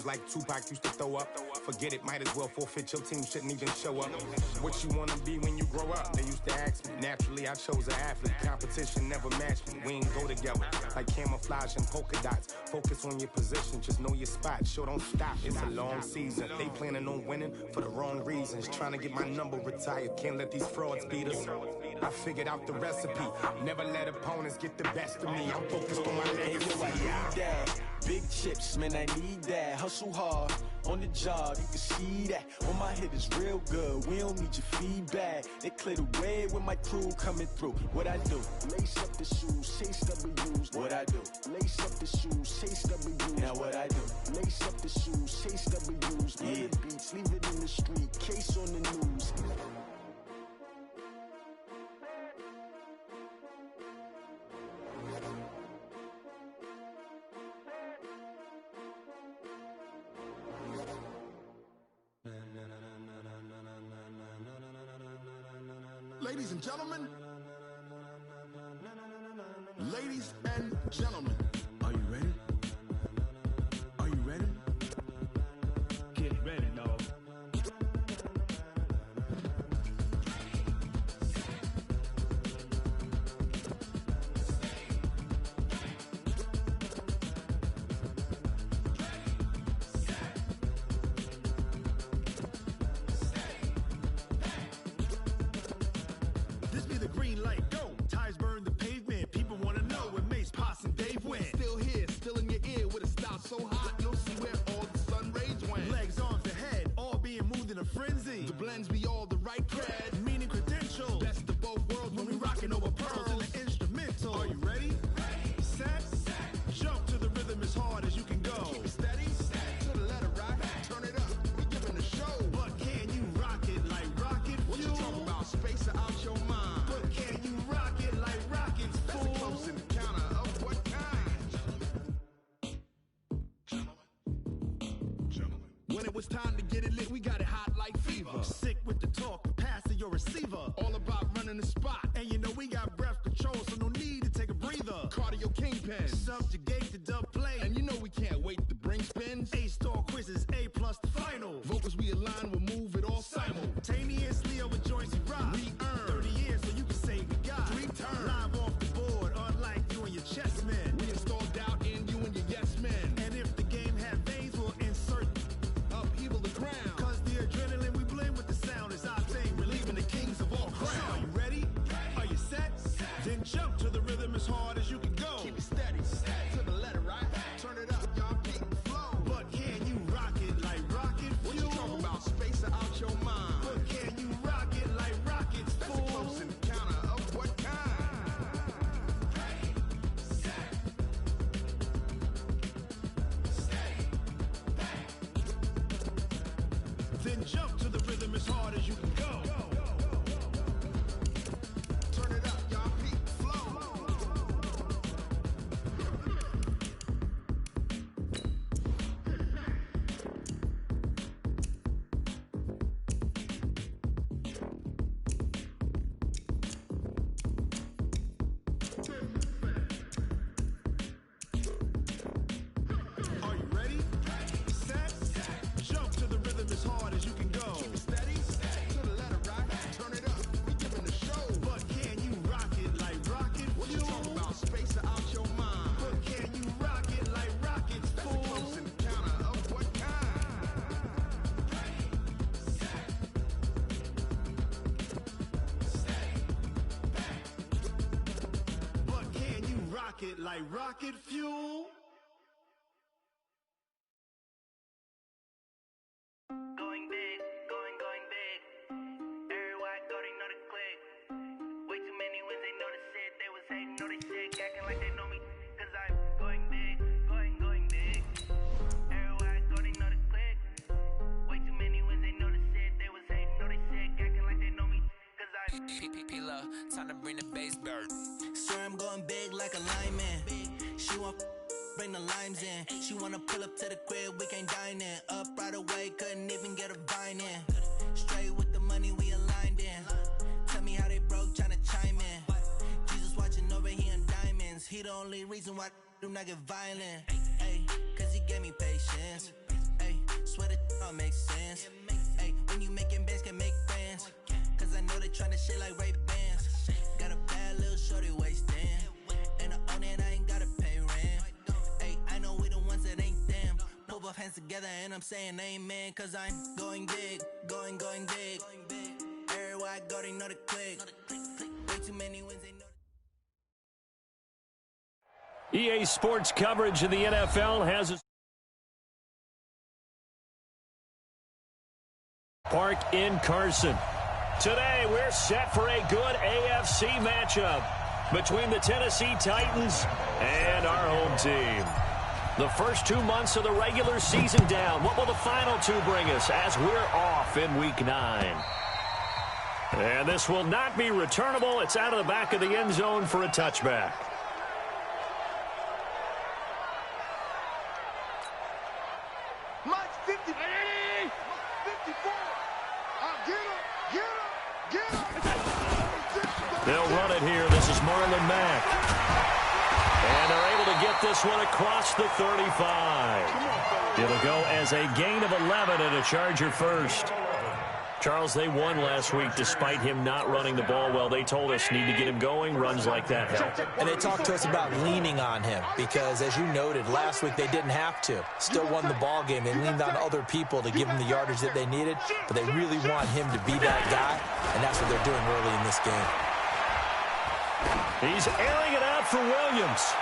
shoes like Tupac used to throw up. Forget it, might as well forfeit, your team shouldn't even show up. What you wanna be when you grow up? They used to ask me. Naturally, I chose an athlete. Competition never matched me. We ain't go together like camouflage and polka dots. Focus on your position, just know your spot. Sure, don't stop, it's a long season. They planning on winning for the wrong reasons. Trying to get my number retired, can't let these frauds beat us. I figured out the recipe. Never let opponents get the best of me. I'm focused on my legacy. I need that. Big chips, man, I need that. Hustle hard on the job, you can see that. On my head is real good, we don't need your feedback. They clear the way with my crew coming through. What I do? Lace up the shoes, chase W's. What I do? Lace up the shoes, chase W's. Now what I do? Lace up the shoes, chase W's. Yeah. The beats, leave it in the street, case on the news. Ladies and gentlemen, ladies and gentlemen, are you ready? Are you ready? Get ready, dog. So hot, you'll see where all the sun rays went. Legs, arms, ahead, all being moved in a frenzy. The blends be all the right cred, meaning credentials. Best of both worlds when we rockin' over pearls in the instrumental. Are you ready? Ready. Set. Jump to the rhythm as hard as you can go. Keep it steady. To the letter right. Turn it up. We giving a show. But can you rock it like rocket fuel? What you talking about? Space out your mind. But can you rock it like rockets, fool? That's a close encounter of what kind? When it was time to get it lit, we got it hot like fever. Sick with the talk, pass to your receiver. All about running the spot. And you know we got breath control, so no need to take a breather. Cardio kingpin, subjugate the dub play. And you know we can't wait to bring spins. A-star quizzes, A+ the final. Vocals we align, we'll move it all simultaneously over joints we rock. We earn 30 years so you can say we got 3 turns. Live off the board, unlike you and your chess men. We install doubt in you and your yes men. And if the game had veins, we'll insert upheaval the ground. Cause the adrenaline we blend with the sound is our thing, relieving the kings of all crowns. So are you ready? Are you set? Then jump to the rhythm as hard as you can go. Keep it steady. To the letter right. Turn it up, y'all keep the flow. But can you rock it like rocket fuel? What you talking about? Space out your mind. But can you rock it like rockets, fool? That's a close encounter of what kind? Ready, set, steady, back. Then jump to the rhythm as hard as you can go. Turn it up, y'all keep the flow. Are you ready? Set. Jump to the rhythm as hard as you can go. Keep it steady. To the letter right. Turn it up. We giving the show. But can you rock it like rocket fuel? What you talking about? Space out your mind. But can you rock it like rockets, fool? That's a close encounter of what kind? Ready, set, steady, back. But can you rock it like rocket fuel? Going big, going big. Everywhere I go, they know the click. Way too many wins, they know the shit. They was hating, know they shit, acting like they know me. Cause I'm going big, going big. Everywhere I go, they know the click. Way too many wins, they know the shit. They was hating, know they shit, acting like they know me. Cause I'm P-P-P-Love, time to bring the bass bird. Sir, I'm going big like a lineman. She want bring the limes in. She wanna pull up to the crib, we can't dine in. Up right away, couldn't even get a vine in. Straight with the money we aligned in. Tell me how they broke, tryna chime in. Jesus watching over here in diamonds. He the only reason why I do not get violent. Ay, cause he gave me patience. all makes sense. Hey, when you making bands, can make friends. Cause I know they tryna shit like Ray-Bans. Got a bad little shorty wasting. And I own it, I ain't gotta pay rent. Hey, I know we the ones that ain't them. Put both hands together and I'm saying amen. Cause I'm going big, going big. Everywhere I go, they know the click. Way too many wins, they know. EA Sports coverage of the NFL has a Park in Carson. Today, we're set for a good AFC matchup between the Tennessee Titans and our home team. The first 2 months of the regular season down. What will the final two bring us as we're off in Week 9? And this will not be returnable. It's out of the back of the end zone for a touchback. Mike 50. 54. Get him. They'll run it here. This is Marlon Mack. And they're able to get this one across the 35. It'll go as a gain of 11 and a Charger first. Charles, they won last week despite him not running the ball well. They told us need to get him going. Runs like that help. And they talked to us about leaning on him because, as you noted, last week they didn't have to. Still won the ball game. They leaned on other people to give them the yardage that they needed, but they really want him to be that guy, and that's what they're doing early in this game. He's airing it out for Williams.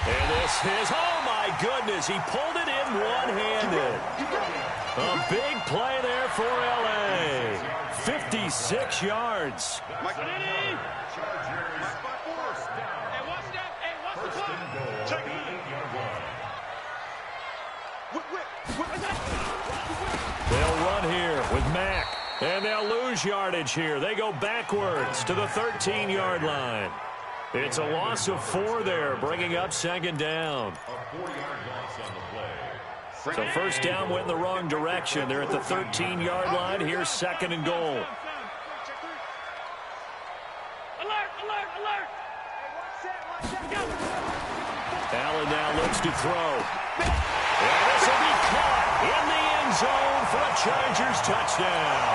And this is, oh my goodness, he pulled it in one-handed. A big play there for L.A. 56 yards. Mike, hey, watch that. Hey, watch the clock. Check it. They'll run here with Mack. And they'll lose yardage here. They go backwards to the 13-yard line. It's a loss of 4 there, bringing up second down. A 4-yard loss on the play. So first down went in the wrong direction. They're at the 13-yard line. Here's second and goal. Alert. Allen now looks to throw. And this will be caught in the end zone for a Chargers touchdown.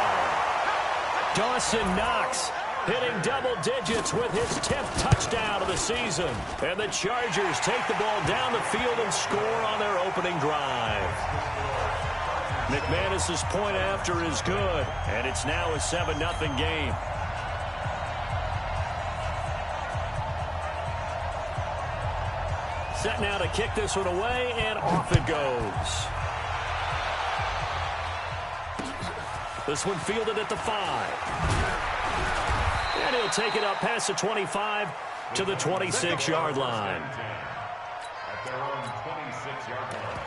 Dawson Knox hitting double digits with his 10th touchdown of the season. And the Chargers take the ball down the field and score on their opening drive. McManus's point after is good, and it's now a 7-0 game. Set now to kick this one away, and off it goes. This one fielded at the 5. And he'll take it up past the 25 to the 26-yard line. At their own 26-yard line.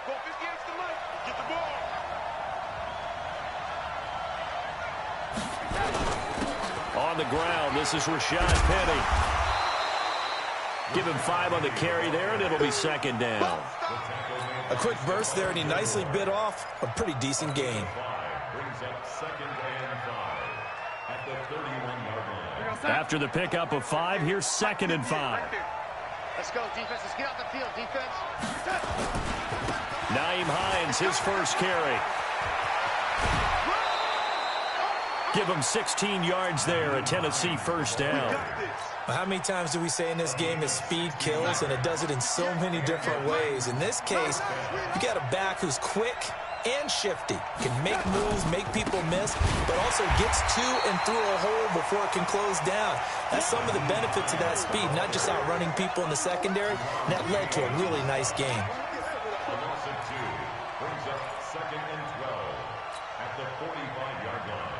Go 50 against the mic. Get the ball. On the ground, this is Rashad Penny. Give him 5 on the carry there, and it'll be second down. A quick burst there, and he nicely bit off a pretty decent gain. Brings up second and 5 at the 31-yard line. After the pickup of 5, here's second and 5. Let's go, defense. Let's get out the field, defense. Nyheim Hines, his first carry. Give him 16 yards there, a Tennessee first down. How many times do we say in this game that speed kills, and it does it in so many different ways? In this case, you got a back who's quick and shifty, can make moves, make people miss, but also gets to and through a hole before it can close down. That's some of the benefits of that speed, not just outrunning people in the secondary, and that led to a really nice game. A loss of 2 brings up second and 12 at the 45-yard line.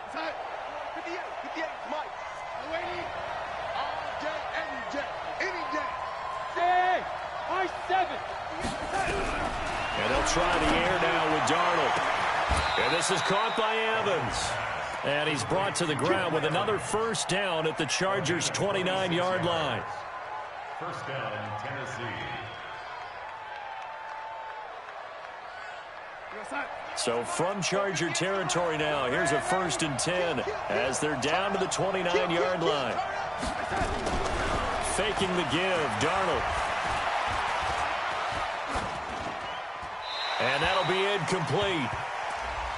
Inside. 58, Mike. Waiting all day, every day, any day. Hey, I 7. And they'll try the air now with Darnold. And this is caught by Evans. And he's brought to the ground with another first down at the Chargers' 29-yard line. First down, Tennessee. So from Charger territory now, here's a 1st and 10 as they're down to the 29-yard line. Faking the give, Darnold. And that'll be incomplete.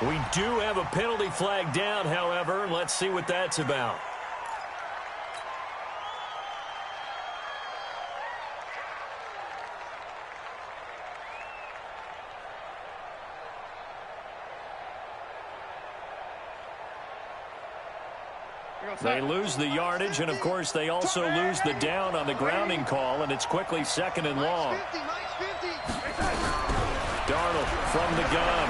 We do have a penalty flag down, however. Let's see what that's about. They lose the yardage, and, of course, they also lose the down on the grounding call, and it's quickly 2nd and long. Darnold from the gun.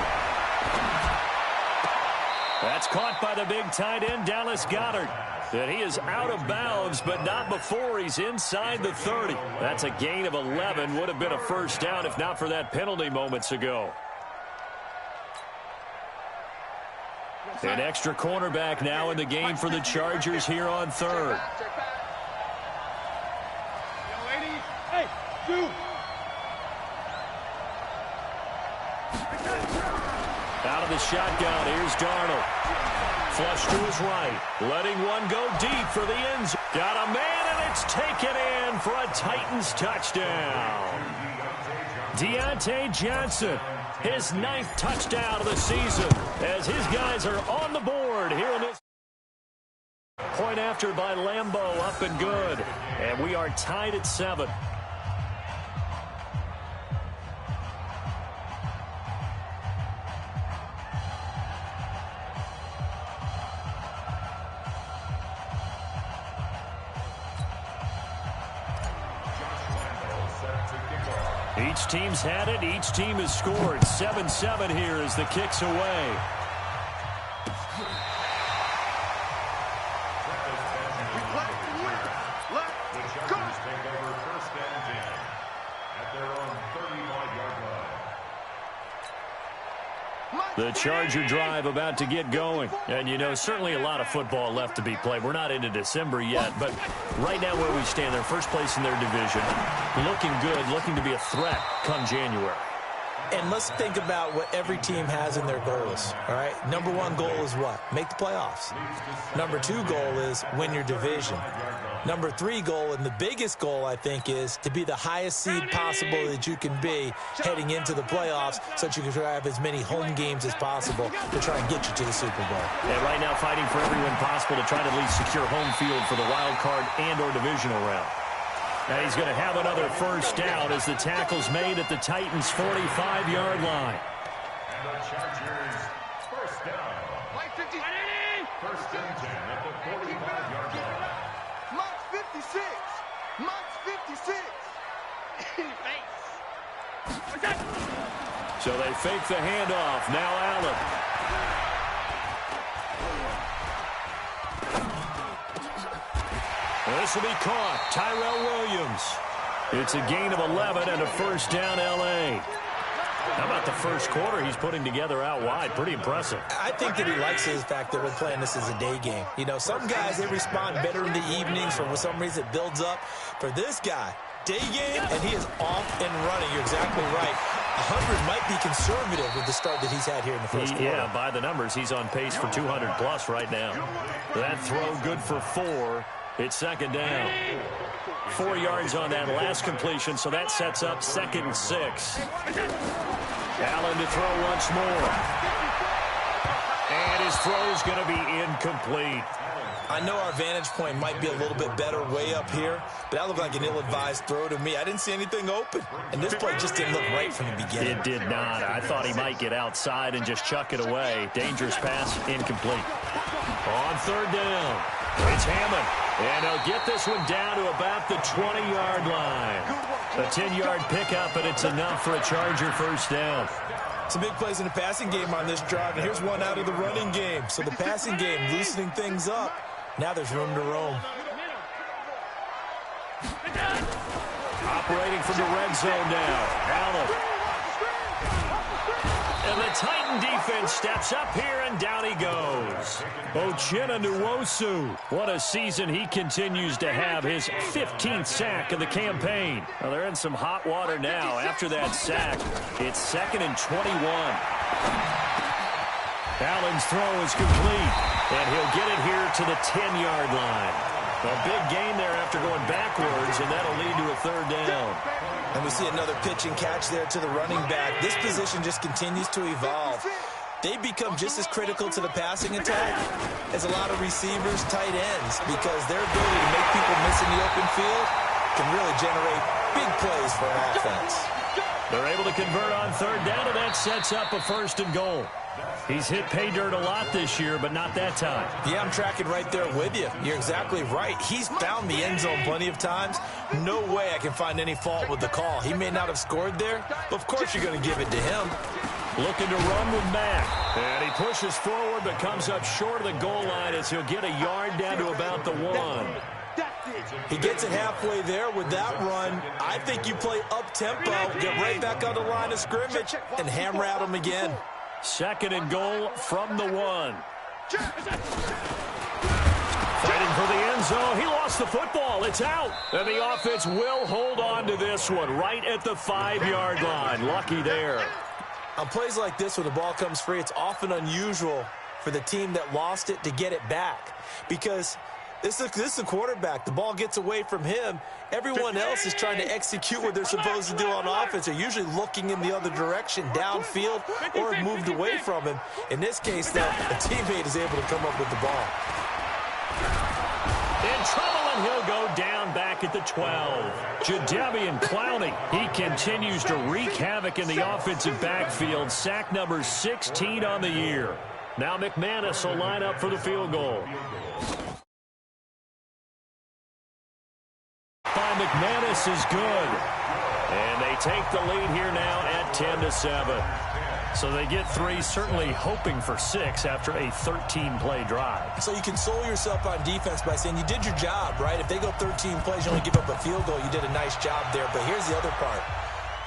That's caught by the big tight end, Dallas Goedert. And he is out of bounds, but not before he's inside the 30. That's a gain of 11. Would have been a first down if not for that penalty moments ago. An extra cornerback now in the game for the Chargers here on 3rd. Out of the shotgun, here's Darnold. Flush to his right, letting one go deep for the end zone. Got a man, and it's taken in for a Titans touchdown. Deontay Johnson, his 9th touchdown of the season, as his guys are on the board here in this. Point after by Lambeau, up and good. And we are tied at 7. Each team's had it. Each team has scored. 7-7 here as the kick's away. The Charger drive about to get going. And, you know, certainly a lot of football left to be played. We're not into December yet, but right now where we stand, they're first place in their division. Looking good, looking to be a threat come January. And let's think about what every team has in their goals, all right? Number 1 goal is what? Make the playoffs. Number 2 goal is win your division. Number 3 goal, and the biggest goal, I think, is to be the highest seed possible that you can be heading into the playoffs so that you can have as many home games as possible to try and get you to the Super Bowl. And right now fighting for every win possible to try to at least secure home field for the wild card and or divisional round. Now he's going to have another first down as the tackle's made at the Titans' 45-yard line. And the Chargers first down. First and 10 at the 45-yard line. Mark's 56. Mark's 56. So they fake the handoff. Now Allen. This will be caught. Tyrell Williams. It's a gain of 11 and a first down, L.A. How about the first quarter he's putting together out wide? Pretty impressive. I think that he likes the fact that we're playing this as a day game. You know, some guys, they respond better in the evenings. For some reason, it builds up. For this guy, day game, and he is off and running. You're exactly right. 100 might be conservative with the start that he's had here in the first quarter. Yeah, by the numbers, he's on pace for 200-plus right now. That throw good for 4. It's second down. 4 yards on that last completion, so that sets up 2nd and 6. Allen to throw once more. And his throw's going to be incomplete. I know our vantage point might be a little bit better way up here, but that looked like an ill-advised throw to me. I didn't see anything open, and this play just didn't look right from the beginning. It did not. I thought he might get outside and just chuck it away. Dangerous pass, incomplete. On third down, it's Hammond, and he'll get this one down to about the 20-yard line. A 10-yard pickup, and it's enough for a Charger first down. Some big plays in the passing game on this drive, and here's one out of the running game. So the passing game loosening things up. Now there's room to roam. Operating from the red zone now. Allen. Titan defense steps up here, and down he goes. Uchenna Nwosu. What a season he continues to have. His 15th sack of the campaign. Well, they're in some hot water now. After that sack, it's 2nd and 21. Allen's throw is complete, and he'll get it here to the 10-yard line. A big gain there after going backwards, and that'll lead to a 3rd down. And we see another pitch and catch there to the running back. This position just continues to evolve. They become just as critical to the passing attack as a lot of receivers, tight ends, because their ability to make people miss in the open field can really generate big plays for an offense. They're able to convert on 3rd down, and that sets up a 1st and goal. He's hit pay dirt a lot this year, but not that time. Yeah, I'm tracking right there with you. You're exactly right. He's found the end zone plenty of times. No way I can find any fault with the call. He may not have scored there, but of course you're going to give it to him. Looking to run with Mack. And he pushes forward, but comes up short of the goal line as he'll get a yard down to about the 1. He gets it halfway there with that run. I think you play up-tempo, get right back on the line of scrimmage, and hammer at him again. 2nd and goal from the 1. Fighting for the end zone. He lost the football. It's out. And the offense will hold on to this one right at the 5-yard line. Lucky there. On plays like this, when the ball comes free, it's often unusual for the team that lost it to get it back. Because this is a quarterback. The ball gets away from him. Everyone else is trying to execute what they're supposed to do on offense. They're usually looking in the other direction, downfield, or have moved away from him. In this case, though, a teammate is able to come up with the ball. In trouble, and he'll go down back at the 12. Jadeveon Clowney, he continues to wreak havoc in the offensive backfield. Sack number 16 on the year. Now McManus will line up for the field goal. By McManus is good. And they take the lead here now at 10-7. So they get 3, certainly hoping for 6 after a 13-play drive. So you console yourself on defense by saying you did your job, right? If they go 13 plays, you only give up a field goal, you did a nice job there. But here's the other part.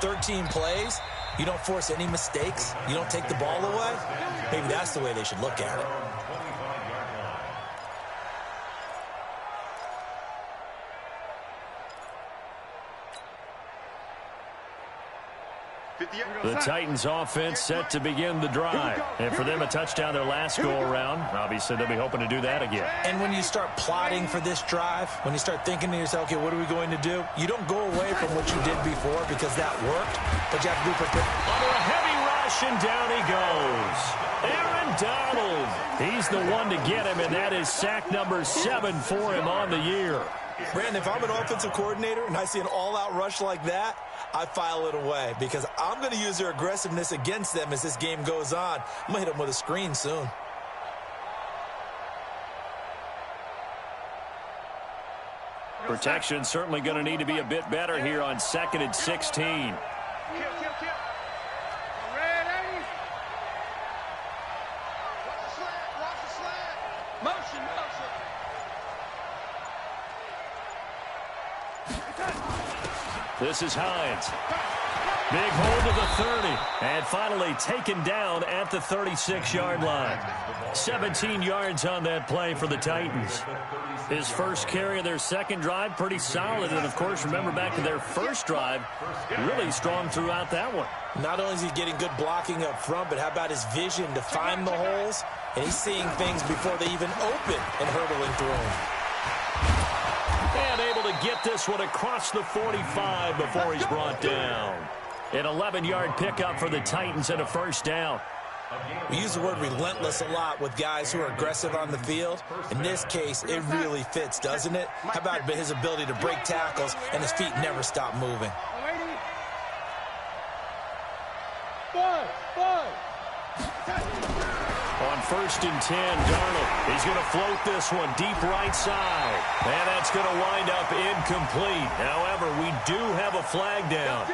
13 plays, you don't force any mistakes, you don't take the ball away. Maybe that's the way they should look at it. The Titans offense set to begin the drive. And for them, a touchdown their last go-around. Obviously, they'll be hoping to do that again. And when you start plotting for this drive, when you start thinking to yourself, okay, what are we going to do? You don't go away from what you did before because that worked, but you have to be prepared. Under a heavy rush, and down he goes. Aaron Donald. He's the one to get him, and that is sack number 7 for him on the year. Brandon, if I'm an offensive coordinator and I see an all-out rush like that, I file it away because I'm going to use their aggressiveness against them as this game goes on. I'm going to hit them with a screen soon. Protection certainly going to need to be a bit better here on 2nd and 16. This is Hines. Big hold to the 30. And finally taken down at the 36-yard line. 17 yards on that play for the Titans. His first carry of their second drive, pretty solid. And, of course, remember back to their first drive, really strong throughout that one. Not only is he getting good blocking up front, but how about his vision to find the holes? And he's seeing things before they even open and hurdling through them. And able to get this one across the 45 before he's brought down. An 11-yard pickup for the Titans and a first down. We use the word relentless a lot with guys who are aggressive on the field. In this case, it really fits, doesn't it? How about his ability to break tackles and his feet never stop moving? On 1st and 10, Darnold. He's going to float this one deep right side. And that's going to wind up incomplete. However, we do have a flag down.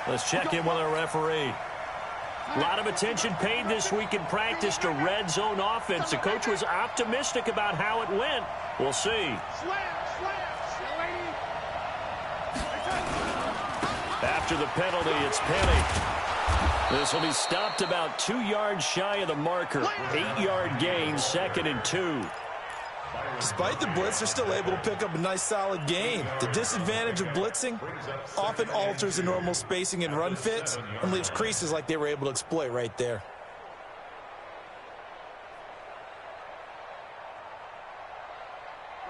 Let's check in with our referee. A lot of attention paid this week in practice to red zone offense. The coach was optimistic about how it went. We'll see. After the penalty, it's Penny. This will be stopped about 2 yards shy of the marker. 8-yard gain, 2nd and 2. Despite the blitz, they're still able to pick up a nice solid gain. The disadvantage of blitzing often alters the normal spacing and run fits and leaves creases like they were able to exploit right there.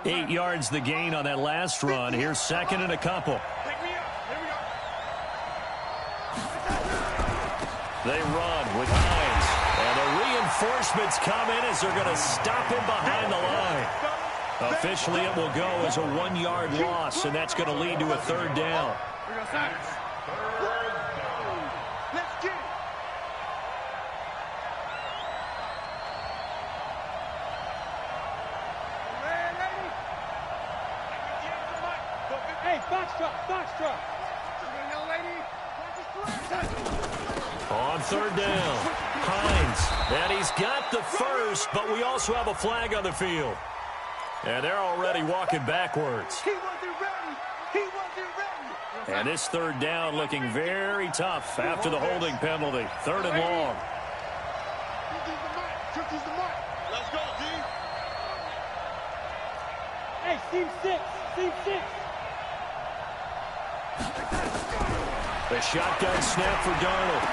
Eight yards the gain on that last run. Here's 2nd and a couple. They run with Hines. And the reinforcements come in as they're going to stop him behind the line. Officially, it will go as a 1-yard loss, and that's going to lead to a 3rd down. Let's get it. Hey, foxtrot. Young lady. On 3rd down, Hines. And he's got the first, but we also have a flag on the field. And they're already walking backwards. He wasn't ready. And this 3rd down looking very tough after the holding penalty. 3rd and long. Let's go, D. Hey, Team 6. The shotgun snap for Darnold.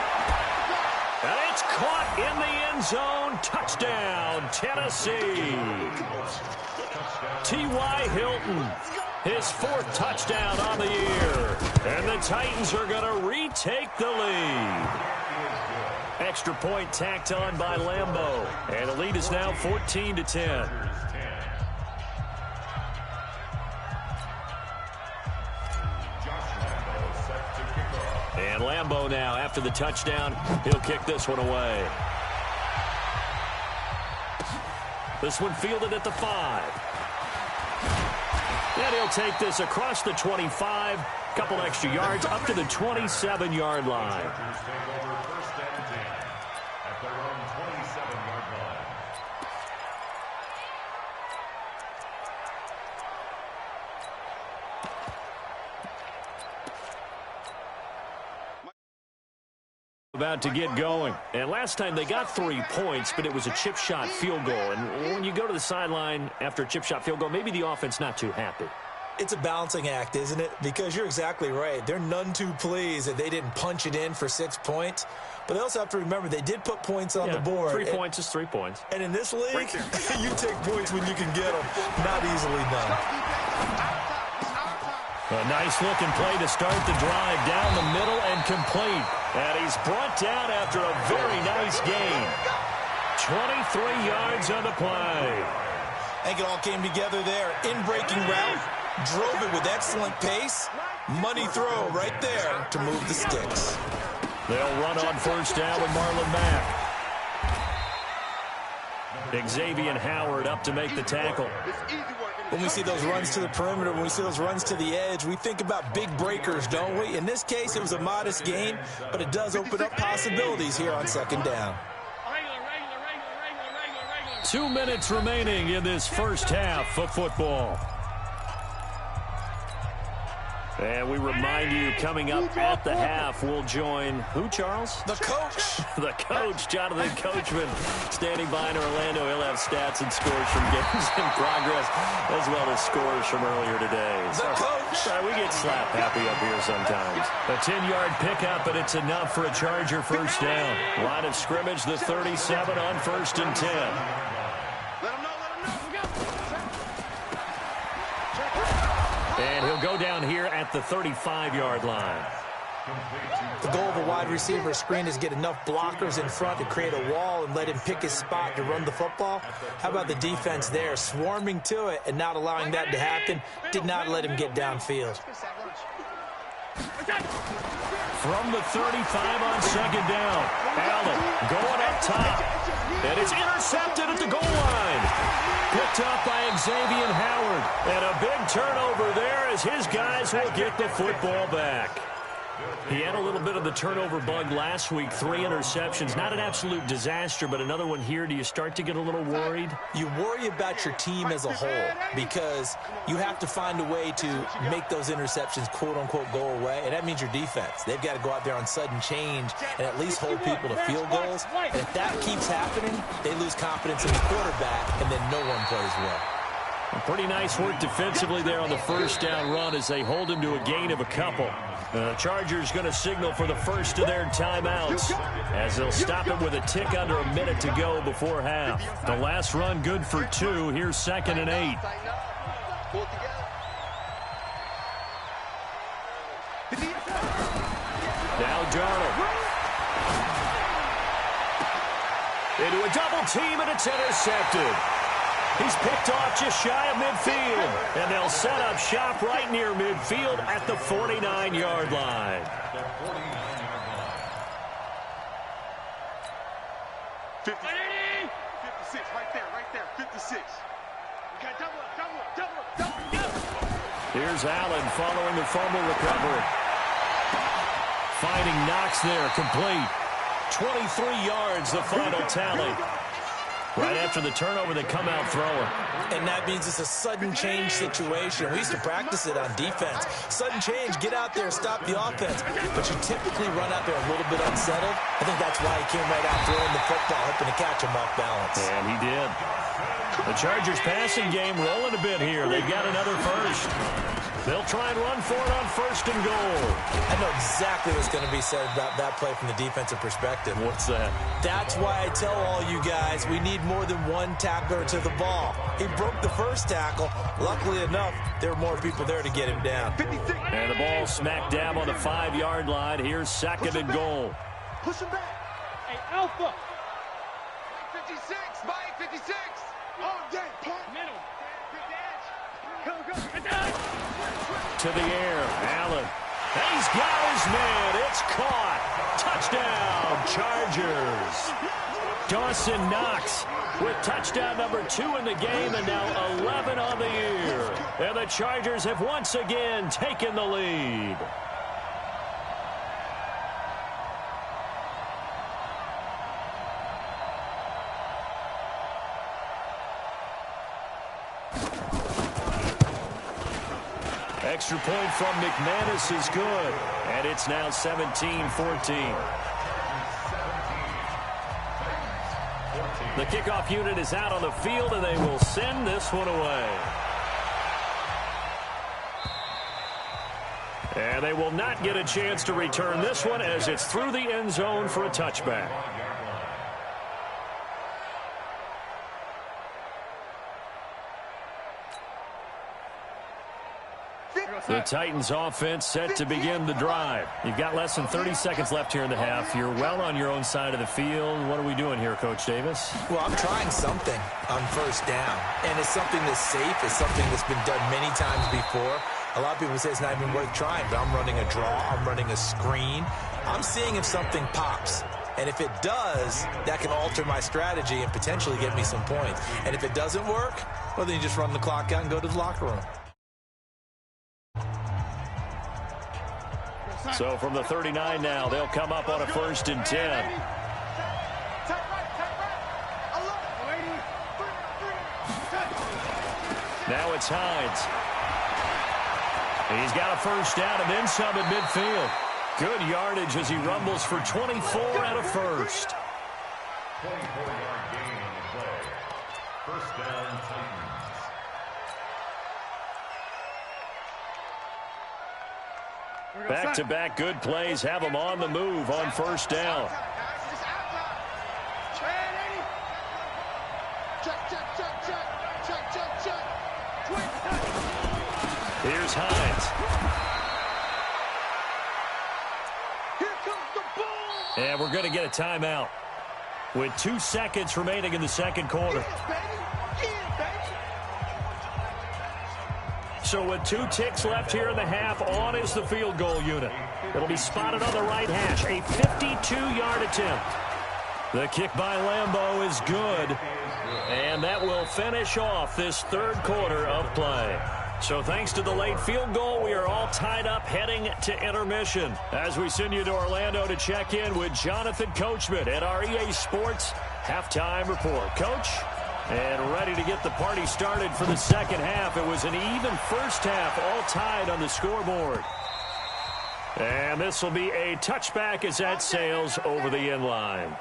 And it's caught in the end zone. Touchdown, Tennessee. T.Y. Hilton, his 4th touchdown on the year. And the Titans are going to retake the lead. Extra point tacked on by Lambeau. And the lead is now 14-10. And Lambeau now, after the touchdown, he'll kick this one away. This one fielded at the 5. And he'll take this across the 25, couple extra yards, up to the 27-yard line. About to get going. And last time they got 3 points, but it was a chip shot field goal. And when you go to the sideline after a chip shot field goal, maybe the offense not too happy. It's a balancing act, isn't it? Because you're exactly right. They're none too pleased that they didn't punch it in for 6 points. But they also have to remember they did put points on the board. 3 points is 3 points. And in this league, you take points when you can get them. Not easily done. A nice-looking play to start the drive down the middle and complete. And he's brought down after a very nice gain. 23 yards on the play. I think it all came together there. In-breaking route, drove it with excellent pace. Money throw right there to move the sticks. They'll run on 1st down with Marlon Mack. Xavier Howard up to make the tackle. When we see those runs to the perimeter, when we see those runs to the edge, we think about big breakers, don't we? In this case, it was a modest gain, but it does open up possibilities here on 2nd down. 2 minutes remaining in this first half of football. And we remind you, coming up at the half, we'll join who, Charles? The coach. The coach, Jonathan Coachman, standing by in Orlando. He'll have stats and scores from games in progress, as well as scores from earlier today. The coach. We get slap happy up here sometimes. A 10-yard pickup, and it's enough for a Charger 1st down. Line of scrimmage, the 37 on 1st and 10. And he'll go down here at the 35-yard line. The goal of a wide receiver screen is get enough blockers in front to create a wall and let him pick his spot to run the football. How about the defense there, swarming to it and not allowing that to happen? Did not let him get downfield. From the 35 on 2nd down, Allen going up top. And it's intercepted at the goal line. Picked up by Xavier Howard. And a big turnover there as his guys will get the football back. He had a little bit of the turnover bug last week, 3 interceptions. Not an absolute disaster, but another one here. Do you start to get a little worried? You worry about your team as a whole because you have to find a way to make those interceptions, quote-unquote, go away, and that means your defense. They've got to go out there on sudden change and at least hold people to field goals. And if that keeps happening, they lose confidence in the quarterback, and then no one plays well. Pretty nice work defensively there on the first down run as they hold him to a gain of a couple. The Chargers going to signal for the first of their timeouts as they'll stop him with a tick under a minute to go before half. The last run good for 2. Here's 2nd and 8. Now Darnold. Into a double team, and it's intercepted. He's picked off just shy of midfield, and they'll set up shop right near midfield at the 49-yard line. 56, right there, 56. We got double up. Here's Allen following the fumble recovery. Finding Knox there, complete. 23 yards, the final tally. Right after the turnover, they come out throwing. And that means it's a sudden change situation. We used to practice it on defense. Sudden change, get out there, stop the offense. But you typically run out there a little bit unsettled. I think that's why he came right out throwing the football, hoping to catch him off balance. And he did. The Chargers passing game rolling a bit here. They've got another first. They'll try and run for it on 1st and goal. I know exactly what's going to be said about that play from the defensive perspective. What's that? That's why I tell all you guys we need more than one tackler to the ball. He broke the first tackle. Luckily enough, there were more people there to get him down. And the ball smack dab on the 5-yard line. Here's 2nd and goal. Push him back. Hey, Alpha. 56, Mike, 56. Oh, dang, point. Middle. To the air, Allen. He's got his man. It's caught. Touchdown, Chargers. Dawson Knox with touchdown number 2 in the game and now 11 on the year. And the Chargers have once again taken the lead. Extra point from McManus is good. And it's now 17-14. The kickoff unit is out on the field, and they will send this one away. And they will not get a chance to return this one as it's through the end zone for a touchback. The Titans offense set to begin the drive. You've got less than 30 seconds left here in the half. You're well on your own side of the field. What are we doing here, Coach Davis? Well, I'm trying something on 1st down. And it's something that's safe. It's something that's been done many times before. A lot of people say it's not even worth trying, but I'm running a draw. I'm running a screen. I'm seeing if something pops. And if it does, that can alter my strategy and potentially get me some points. And if it doesn't work, well, then you just run the clock out and go to the locker room. So from the 39 now, they'll come up on a 1st and 10. Now it's Hines. He's got a 1st down and then some at midfield. Good yardage as he rumbles for 24 out of 1st. 24-yard gain on the play. 1st down, Titans. Back-to-back good plays have them on the move on 1st down. Here's Hines. And we're going to get a timeout with 2 seconds remaining in the 2nd quarter. So with 2 ticks left here in the half, on is the field goal unit. It'll be spotted on the right hash. A 52-yard attempt. The kick by Lambeau is good. And that will finish off this 3rd quarter of play. So thanks to the late field goal, we are all tied up heading to intermission. As we send you to Orlando to check in with Jonathan Coachman at our EA Sports Halftime Report. Coach, and ready to get the party started for the second half. It was an even first half, all tied on the scoreboard. And this will be a touchback as that sails over the end line.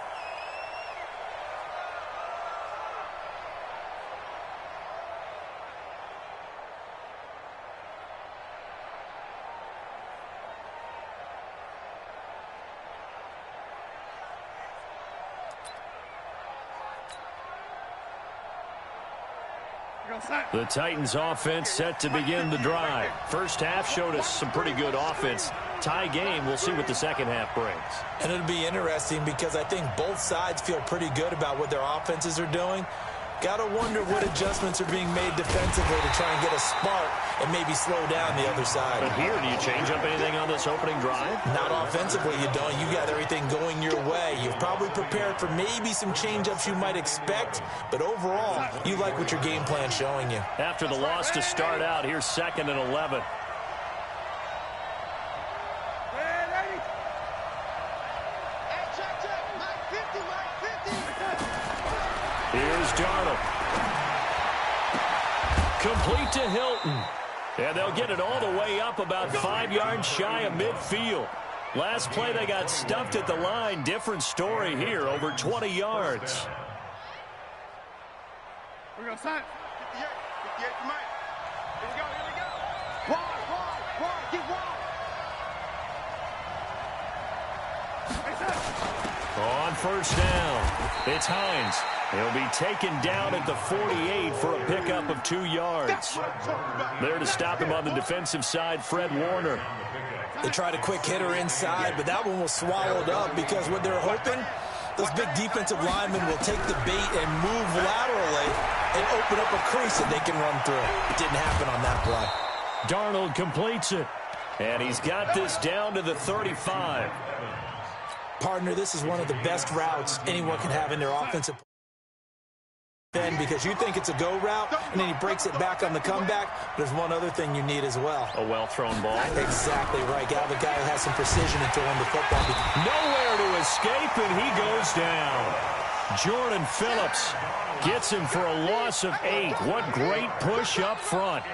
The Titans offense set to begin the drive. First half showed us some pretty good offense. Tie game, we'll see what the second half brings. And it'll be interesting because I think both sides feel pretty good about what their offenses are doing. Got to wonder what adjustments are being made defensively to try and get a spark and maybe slow down the other side. But here, do you change up anything on this opening drive? Not offensively, you don't. You got everything going your way. You've probably prepared for maybe some change-ups you might expect, but overall, you like what your game plan's showing you. After the loss to start out, here's 2nd and 11. Here's Darnold. Complete to Hilton. And they'll get it all the way up about 5 yards shy of midfield. Last play they got stuffed at the line. Different story here, over 20 yards. We're going to sign. 58 for Mike. Here we go. Wide, get wide. On first down, it's Hines. He'll be taken down at the 48 for a pickup of 2 yards. There to stop him on the defensive side, Fred Warner. They tried a quick hitter inside, but that one was swallowed up because what they're hoping, those big defensive linemen will take the bait and move laterally and open up a crease that they can run through. It didn't happen on that play. Darnold completes it, and he's got this down to the 35. Partner, this is one of the best routes anyone can have in their offensive because you think it's a go route, and then he breaks it back on the comeback. There's one other thing you need as well. A well-thrown ball. Exactly right. Got the guy who has some precision in throwing the football. Nowhere to escape, and he goes down. Jordan Phillips gets him for a loss of 8. What great push up front.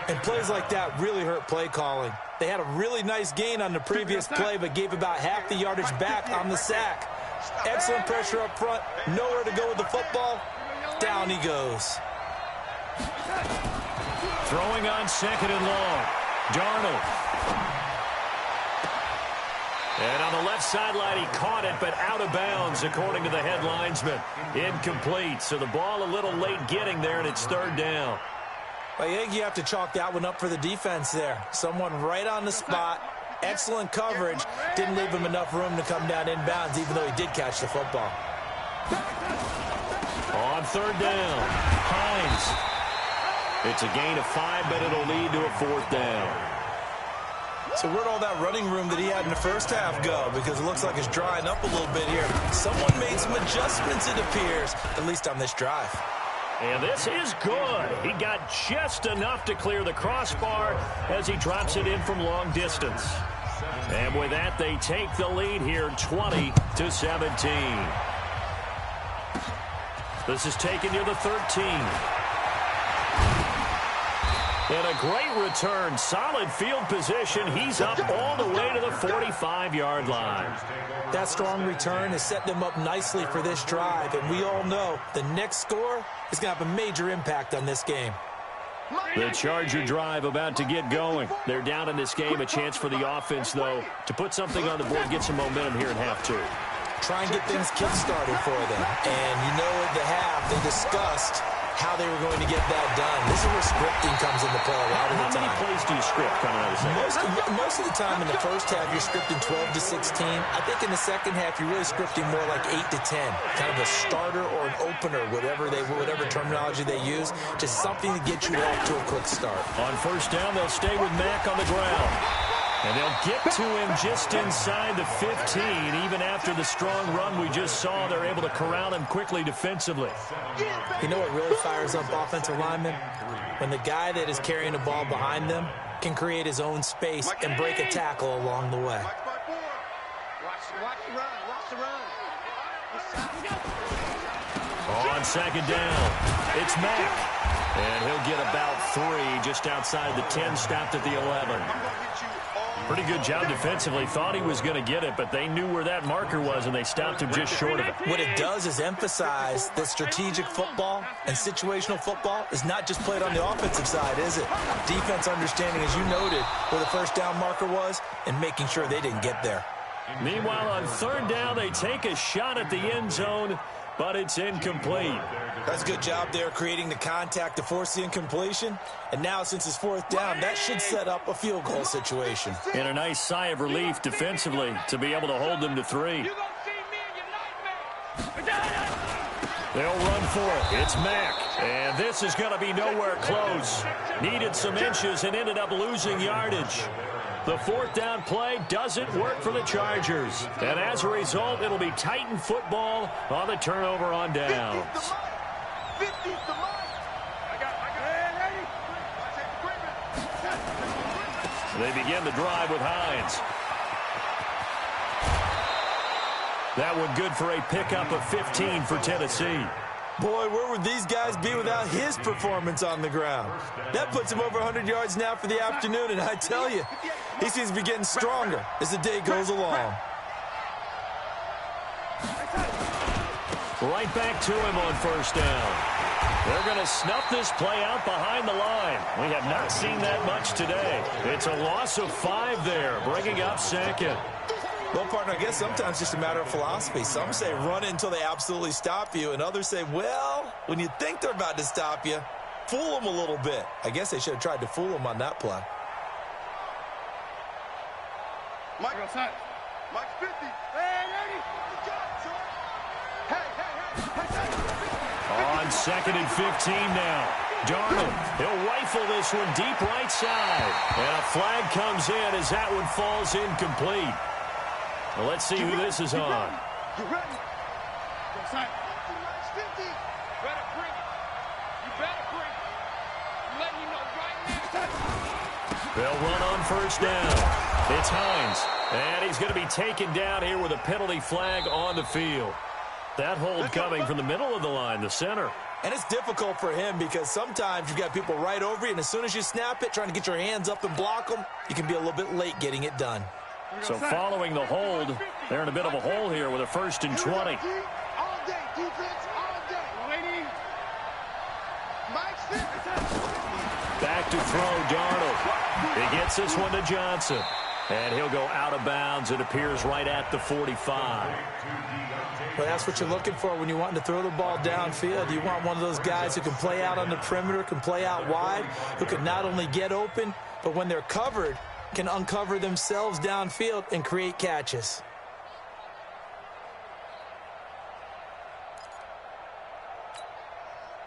And plays like that really hurt play calling. They had a really nice gain on the previous play, but gave about half the yardage back on the sack. Excellent pressure up front. Nowhere to go with the football. Down he goes. Throwing on 2nd and long. Darnold. And on the left sideline, he caught it, but out of bounds, according to the head linesman. Incomplete. So the ball a little late getting there, and it's 3rd down. I think you have to chalk that one up for the defense there. Someone right on the spot. Excellent coverage. Didn't leave him enough room to come down inbounds, even though he did catch the football. On 3rd down, Hines. It's a gain of 5, but it'll lead to a 4th down. So where'd all that running room that he had in the first half go? Because it looks like it's drying up a little bit here. Someone made some adjustments, it appears, at least on this drive. And this is good. He got just enough to clear the crossbar as he drops it in from long distance. And with that, they take the lead here, 20-17. This is taken near the 13. And a great return. Solid field position. He's up all the way to the 45-yard line. That strong return is setting them up nicely for this drive. And we all know the next score is going to have a major impact on this game. The Charger drive about to get going. They're down in this game. A chance for the offense, though, to put something on the board, get some momentum here in half 2. Try and get things kick-started for them. And you know at the half, they discussed how they were going to get that done. This is where scripting comes into play a lot of the time. How many plays do you script coming out of the second? Most of the time in the first half, you're scripting 12 to 16. I think in the second half, you're really scripting more like 8 to 10. Kind of a starter or an opener, whatever terminology they use. Just something to get you off to a quick start. On first down, they'll stay with Mack on the ground. And they'll get to him just inside the 15. Even after the strong run we just saw, they're able to corral him quickly defensively. You know what really fires up offensive linemen? When the guy that is carrying the ball behind them can create his own space and break a tackle along the way. On second down, it's Mack. And he'll get about 3 just outside the 10, stopped at the 11. Pretty good job defensively. Thought he was going to get it, but they knew where that marker was, and they stopped him just short of it. What it does is emphasize that strategic football and situational football is not just played on the offensive side, is it? Defense understanding, as you noted, where the first down marker was and making sure they didn't get there. Meanwhile, on third down, they take a shot at the end zone, but it's incomplete. That's a good job there creating the contact to force the incompletion. And now, since it's fourth down, that should set up a field goal situation. And a nice sigh of relief defensively to be able to hold them to 3. They'll run for it. It's Mack. And this is going to be nowhere close. Needed some inches and ended up losing yardage. The fourth down play doesn't work for the Chargers. And as a result, it'll be Titan football on the turnover on downs. They begin the drive with Hines. That one good for a pickup of 15 for Tennessee. Boy, where would these guys be without his performance on the ground? That puts him over 100 yards now for the afternoon, and I tell you, he seems to be getting stronger as the day goes along. Right back to him on first down. They're going to snuff this play out behind the line. We have not seen that much today. It's a loss of 5 there, bringing up second. Well, partner, I guess sometimes it's just a matter of philosophy. Some say run it until they absolutely stop you, and others say, well, when you think they're about to stop you, fool them a little bit. I guess they should have tried to fool them on that play. Mike's 50. On second and 15 now. Darnold, he'll rifle this one deep right side. And a flag comes in as that one falls incomplete. Well, let's see who this is on. You ready? Go side. Mike's 50. Better bring it. You better bring it. I'm letting you know right now. They'll run on first down. It's Hines. And he's going to be taken down here with a penalty flag on the field. That hold coming from the middle of the line, the center. And it's difficult for him because sometimes you've got people right over you, and as soon as you snap it, trying to get your hands up and block them, you can be a little bit late getting it done. So following the hold, they're in a bit of a hole here with a 1st and 20. All day, defense, all day. Waiting. Mike's 50. Back to throw, Darnold. He gets this one to Johnson. And he'll go out of bounds. It appears right at the 45. Well, that's what you're looking for when you're wanting to throw the ball downfield. You want one of those guys who can play out on the perimeter, can play out wide, who can not only get open, but when they're covered, can uncover themselves downfield and create catches.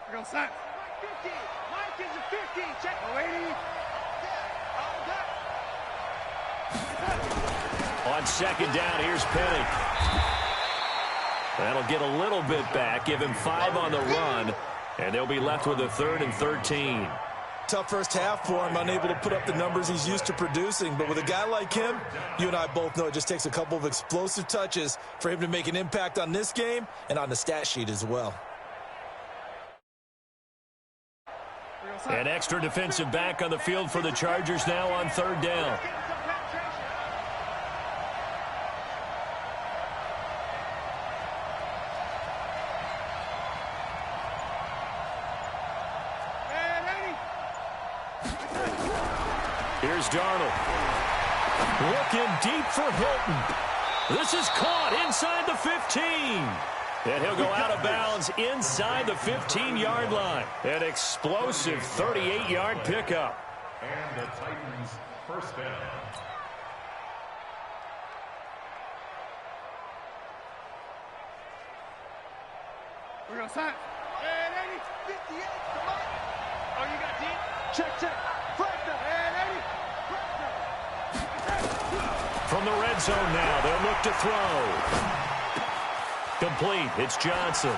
We're going to set. Mike 50. Mike is a 50. Check. Waiting. On second down, here's Penny. That'll get a little bit back, give him 5 on the run, and they'll be left with a 3rd and 13. Tough first half for him, unable to put up the numbers he's used to producing. But with a guy like him, you and I both know it just takes a couple of explosive touches for him to make an impact on this game and on the stat sheet as well. An extra defensive back on the field for the Chargers now on 3rd down. Here's Darnold. Looking deep for Hilton. This is caught inside the 15. And he'll go out of bounds inside the 15-yard line. An explosive 38-yard pickup. And the Titans' first down. We're going to sign. And 80, 58, come on. Oh, you got deep? Check. Flag down. And 80. Flag down. From the red zone now, they'll look to throw. Complete. It's Johnson.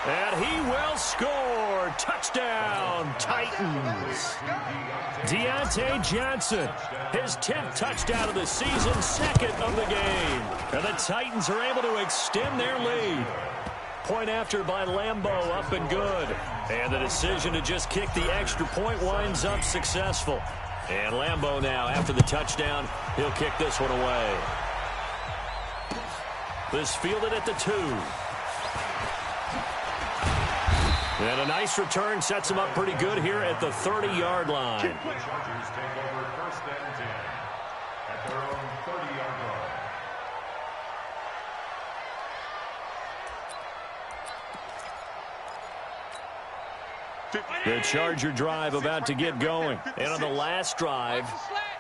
And he will score. Touchdown, Titans. Deontay Johnson, his 10th touchdown of the season, second of the game. And the Titans are able to extend their lead. Point after by Lambeau, up and good. And the decision to just kick the extra point winds up successful. And Lambeau now, after the touchdown, he'll kick this one away. This fielded at the 2. And a nice return sets him up pretty good here at the 30-yard line. The Chargers take over 1st and 10 at their own 30-yard line. The Charger drive about to get going. And on the last drive,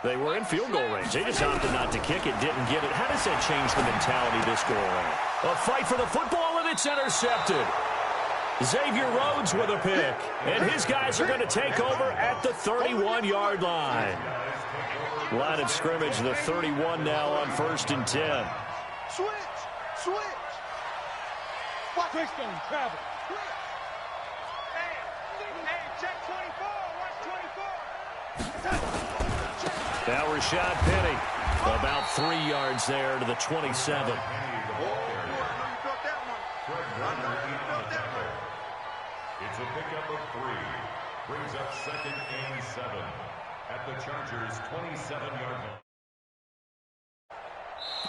they were in field goal range. They just opted not to kick it, didn't get it. How does that change the mentality this go around? A fight for the football, and it's intercepted. Xavier Rhodes with a pick. And his guys are going to take over at the 31-yard line. Line of scrimmage, the 31 now on 1st and 10. Switch. Watch this thing, travel. Hey, check 24. Watch 24. Now Rashad Penny, about 3 yards there to the 27. It's a pickup of 3. Brings up 2nd and 7 at the Chargers' 27-yard line.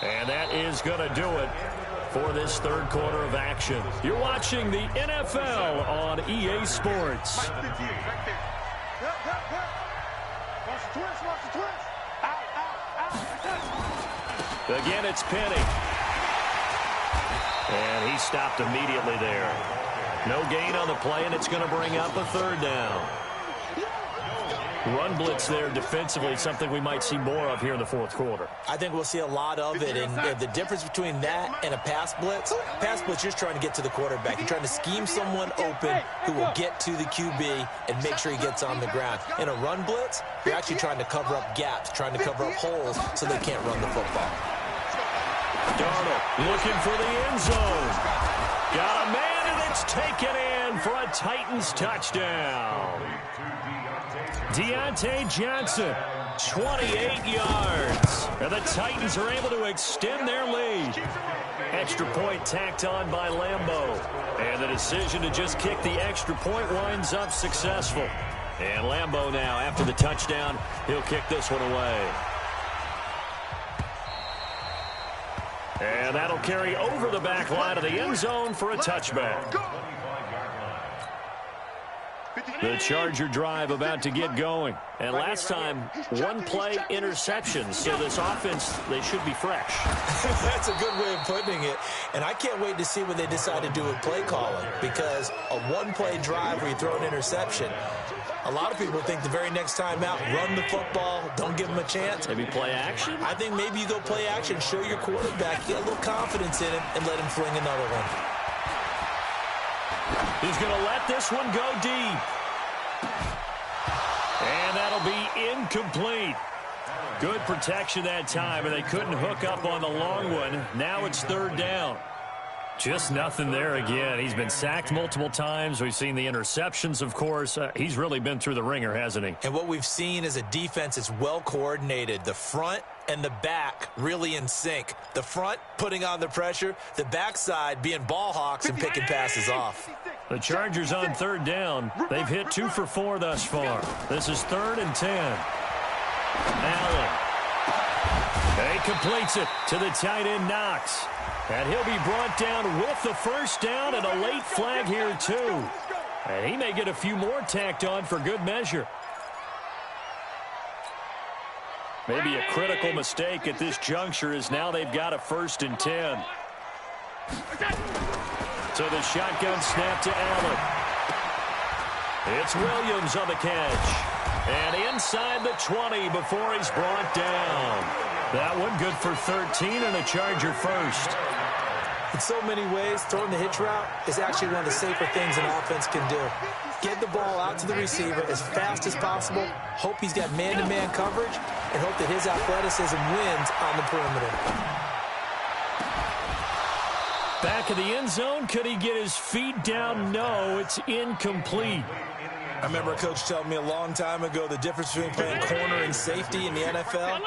And that is going to do it for this third quarter of action. You're watching the NFL on EA Sports. Watch the twist. Out. Again, it's Penny. And he stopped immediately there. No gain on the play, and it's going to bring up a 3rd down. Run blitz there defensively, something we might see more of here in the 4th quarter. I think we'll see a lot of it, and the difference between that and a pass blitz, you're trying to get to the quarterback. You're trying to scheme someone open who will get to the QB and make sure he gets on the ground. In a run blitz, you're actually trying to cover up gaps, trying to cover up holes so they can't run the football. Darnold looking for the end zone. Got a man, and it's taken in for a Titans touchdown. Deontay Johnson, 28 yards. And the Titans are able to extend their lead. Extra point tacked on by Lambeau. And the decision to just kick the extra point winds up successful. And Lambeau now, after the touchdown, he'll kick this one away. And that'll carry over the back line of the end zone for a touchback. The Charger drive about to get going. And last time, 1 play interceptions. So this offense, they should be fresh. That's a good way of putting it. And I can't wait to see what they decide to do with play calling. Because a 1-play drive where you throw an interception, a lot of people think the very next time out, run the football, don't give them a chance. Maybe play action? I think maybe you go play action, show your quarterback, get a little confidence in him, and let him fling another one. He's going to let this one go deep. And that'll be incomplete. Good protection that time, and they couldn't hook up on the long one. Now it's 3rd down. Just nothing there again. He's been sacked multiple times. We've seen the interceptions, of course. He's really been through the ringer, hasn't he? And what we've seen is a defense that's well coordinated. The front and the back really in sync. The front putting on the pressure, the backside being ball hawks and picking passes off. The Chargers on 3rd down. They've hit 2 for 4 thus far. This is 3rd and 10. Allen. He completes it to the tight end, Knox. And he'll be brought down with the 1st down and a late flag here, too. And he may get a few more tacked on for good measure. Maybe a critical mistake at this juncture is now they've got a 1st and 10. So the shotgun snap to Allen. It's Williams on the catch. And inside the 20 before he's brought down. That one good for 13 and a Charger 1st. In so many ways, throwing the hitch route is actually one of the safer things an offense can do. Get the ball out to the receiver as fast as possible, hope he's got man-to-man coverage, and hope that his athleticism wins on the perimeter. Back of the end zone, could he get his feet down? No, it's incomplete. I remember a coach telling me a long time ago the difference between playing corner and safety in the NFL.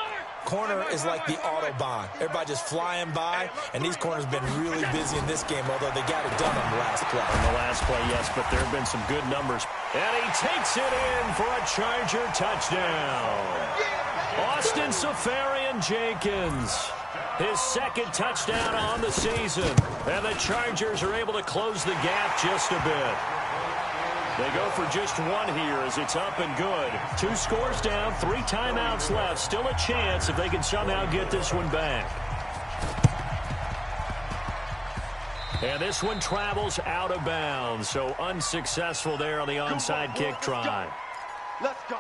Corner is like the Autobahn. Everybody just flying by, and these corners have been really busy in this game, although they got it done on the last play. On the last play, yes, but there have been some good numbers. And he takes it in for a Charger touchdown. Austin Seferian-Jenkins, his second touchdown on the season. And the Chargers are able to close the gap just a bit. They go for just one here as it's up and good. 2 scores down, 3 timeouts left. Still a chance if they can somehow get this one back. And this one travels out of bounds, so unsuccessful there on the onside kick try. Let's go.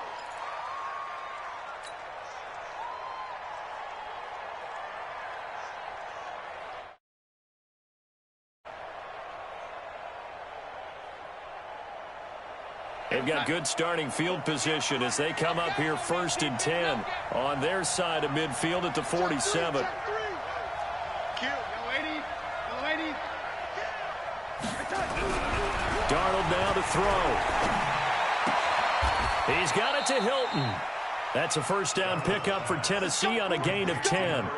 They've got good starting field position as they come up here 1st and 10 on their side of midfield at the 47. Darnold now to throw. He's got it to Hilton. That's a first down pickup for Tennessee on a gain of 10.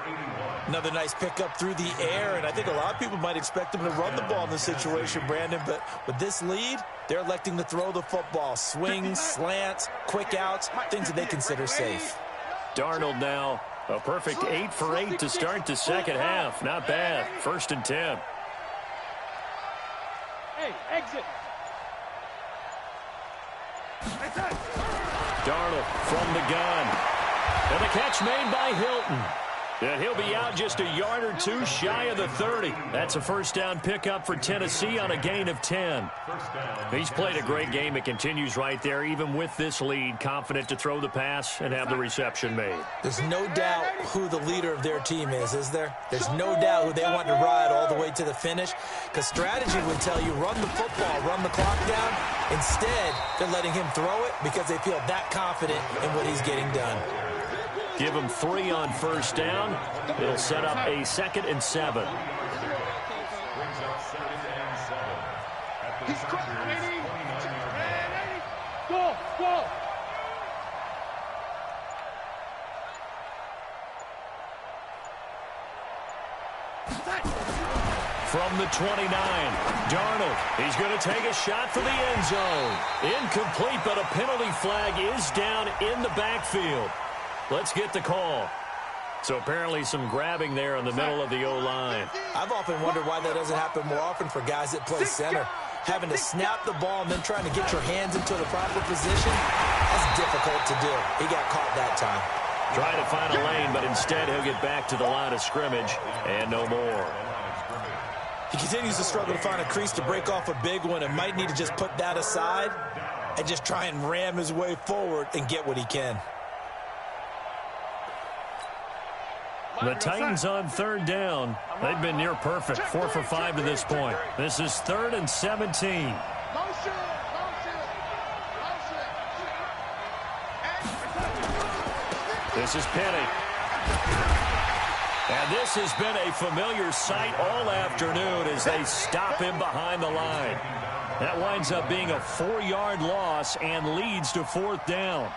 Another nice pickup through the air, and I think a lot of people might expect him to run the ball in this situation, Brandon, but with this lead, they're electing to throw the football. Swings, slants, quick outs, things that they consider safe. Darnold now, a perfect 8 for 8 to start the second half. Not bad. 1st and 10. Hey, exit. Darnold from the gun. And the catch made by Hilton. And he'll be out just a yard or 2 shy of the 30. That's a first down pickup for Tennessee on a gain of 10. He's played a great game. It continues right there, even with this lead, confident to throw the pass and have the reception made. There's no doubt who the leader of their team is there? There's no doubt who they want to ride all the way to the finish, because strategy would tell you run the football, run the clock down. Instead, they're letting him throw it because they feel that confident in what he's getting done. Give him 3 on first down. It'll set up a 2nd and 7. He's ready. Go, go. From the 29, Darnold. He's going to take a shot for the end zone. Incomplete, but a penalty flag is down in the backfield. Let's get the call. So apparently some grabbing there in the middle of the O-line. I've often wondered why that doesn't happen more often for guys that play center. Having to snap the ball and then trying to get your hands into the proper position, that's difficult to do. He got caught that time. Trying to find a lane, but instead he'll get back to the line of scrimmage and no more. He continues to struggle to find a crease to break off a big one and might need to just put that aside and just try and ram his way forward and get what he can. The Titans on 3rd down. They've been near perfect, 4 for 5 to this point. This is 3rd and 17. This is Penny. And this has been a familiar sight all afternoon as they stop him behind the line. That winds up being a 4-yard loss and leads to 4th down.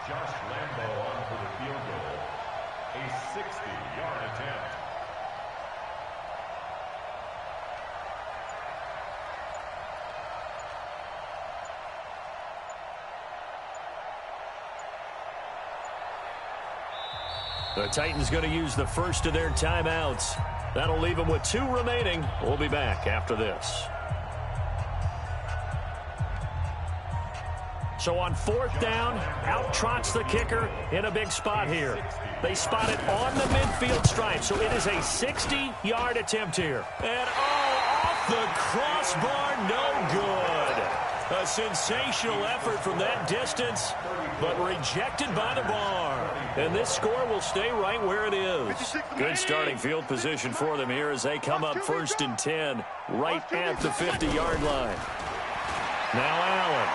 The Titans going to use the first of their timeouts. That'll leave them with 2 remaining. We'll be back after this. So on 4th down, out trots the kicker in a big spot here. They spot it on the midfield stripe, so it is a 60-yard attempt here. And off the crossbar, no good. A sensational effort from that distance, but rejected by the bar. And this score will stay right where it is. Good starting field position for them here as they come up 1st and 10, right at the 50-yard line. Now Allen.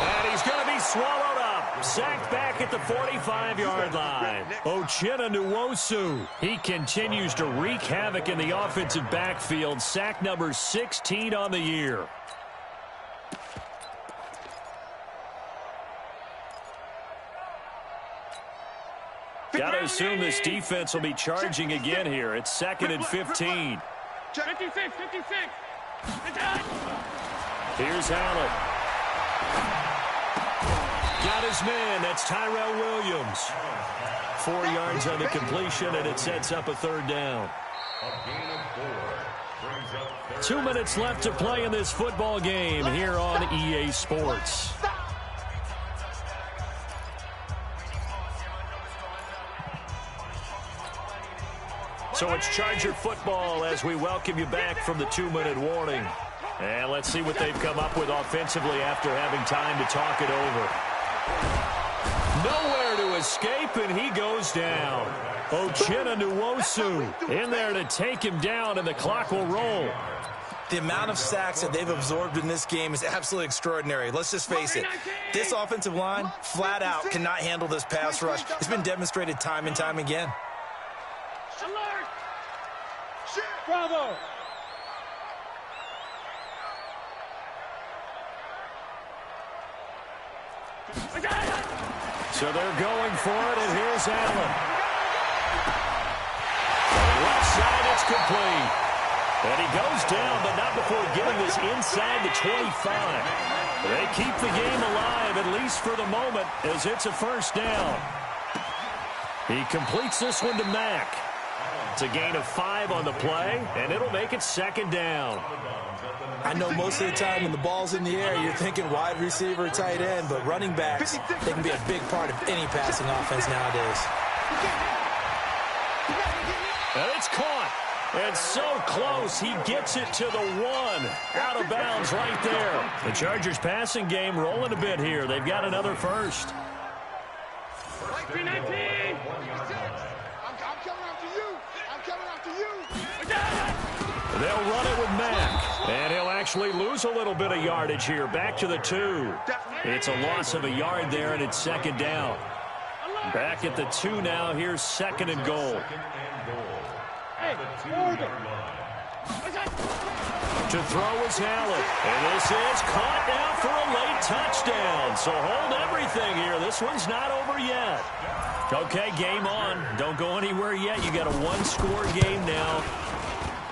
And he's going to be swallowed up. Sacked back at the 45-yard line. Uchenna Nwosu. He continues to wreak havoc in the offensive backfield. Sack number 16 on the year. Got to assume this defense will be charging again here. It's 2nd and 15. 56. Here's Allen. Got his man. That's Tyrell Williams. 4 yards on the completion, and it sets up a 3rd down. 2 minutes left to play in this football game here on EA Sports. So it's Charger football as we welcome you back from the 2-minute warning. And let's see what they've come up with offensively after having time to talk it over. Nowhere to escape, and he goes down. Uchenna Nwosu in there to take him down, and the clock will roll. The amount of sacks that they've absorbed in this game is absolutely extraordinary. Let's just face it. This offensive line, flat out, cannot handle this pass rush. It's been demonstrated time and time again. Alert! Bravo! So they're going for it, and here's Allen. Left side, it's complete. And he goes down, but not before getting this inside the 25. They keep the game alive, at least for the moment, as it's a 1st down. He completes this one to Mack. It's a gain of 5 on the play, and it'll make it 2nd down. I know most of the time when the ball's in the air, you're thinking wide receiver, tight end, but running backs, they can be a big part of any passing offense nowadays. And it's caught. And so close, he gets it to the 1. Out of bounds right there. The Chargers passing game rolling a bit here. They've got another 1st. They'll run it with Mack. And he'll actually lose a little bit of yardage here. Back to the 2. It's a loss of a yard there, and it's 2nd down. Back at the 2 now. Here's 2nd and goal. To throw is Allen. And this is caught now for a late touchdown. So hold everything here. This one's not over yet. Okay, game on. Don't go anywhere yet. You got a 1-score game now.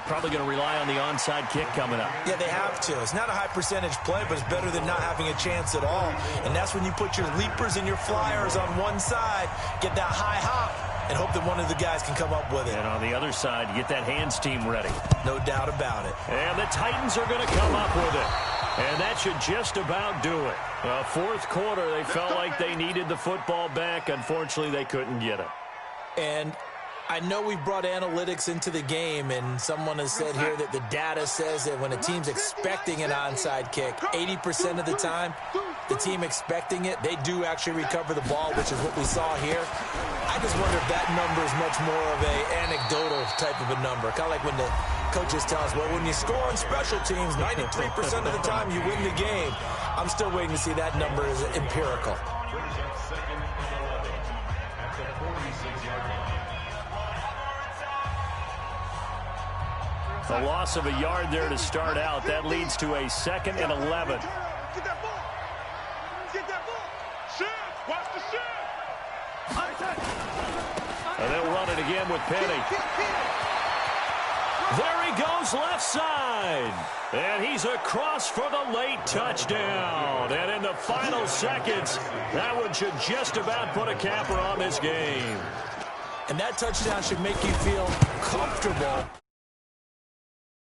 Probably going to rely on the onside kick coming up. Yeah, they have to. It's not a high percentage play, but it's better than not having a chance at all. And that's when you put your leapers and your flyers on one side, get that high hop, and hope that one of the guys can come up with it. And on the other side, get that hands team ready. No doubt about it. And the Titans are going to come up with it. And that should just about do it. 4th quarter, they felt like they needed the football back. Unfortunately, they couldn't get it. And I know we've brought analytics into the game, and someone has said here that the data says that when a team's expecting an onside kick, 80% of the time, the team expecting it, they do actually recover the ball, which is what we saw here. I just wonder if that number is much more of a anecdotal type of a number. Kind of like when the coaches tell us, well, when you score on special teams, 93% of the time you win the game. I'm still waiting to see that number as empirical. A loss of a yard there to start out. That leads to a 2nd and 11. Get that ball. Get that ball. Shift. Watch the shift. And they'll run it again with Penny. There he goes left side. And he's across for the late touchdown. And in the final seconds, that one should just about put a capper on this game. And that touchdown should make you feel comfortable.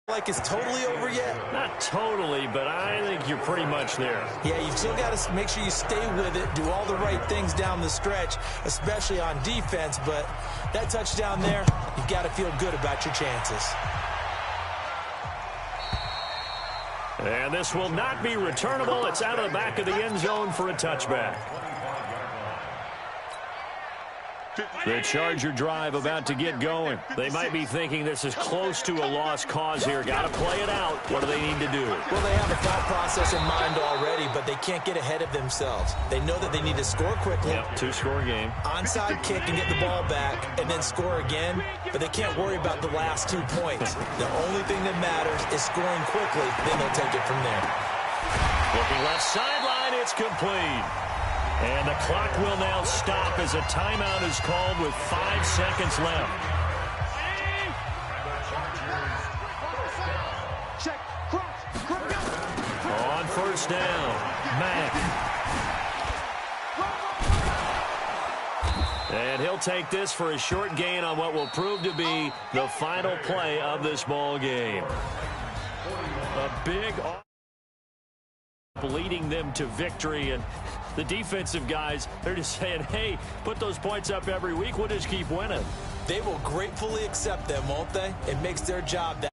Like it's totally over yet? Not totally, but I think you're pretty much there. Yeah, you've still got to make sure you stay with it, do all the right things down the stretch, especially on defense, but that touchdown there, you've got to feel good about your chances. And this will not be returnable. It's out of the back of the end zone for a touchback. The Charger drive about to get going. They might be thinking this is close to a lost cause here. Got to play it out. What do they need to do? Well, they have a thought process in mind already, but they can't get ahead of themselves. They know that they need to score quickly. Yep, two-score game. Onside kick and get the ball back and then score again, but they can't worry about the last 2 points. The only thing that matters is scoring quickly, then they'll take it from there. Looking left sideline, it's complete. And the clock will now stop as a timeout is called with 5 seconds left. On first down, Mack. And he'll take this for a short gain on what will prove to be the final play of this ball game. A big leading them to victory, and the defensive guys, they're just saying, hey, put those points up every week, we'll just keep winning. They will gratefully accept them, won't they? It makes their job that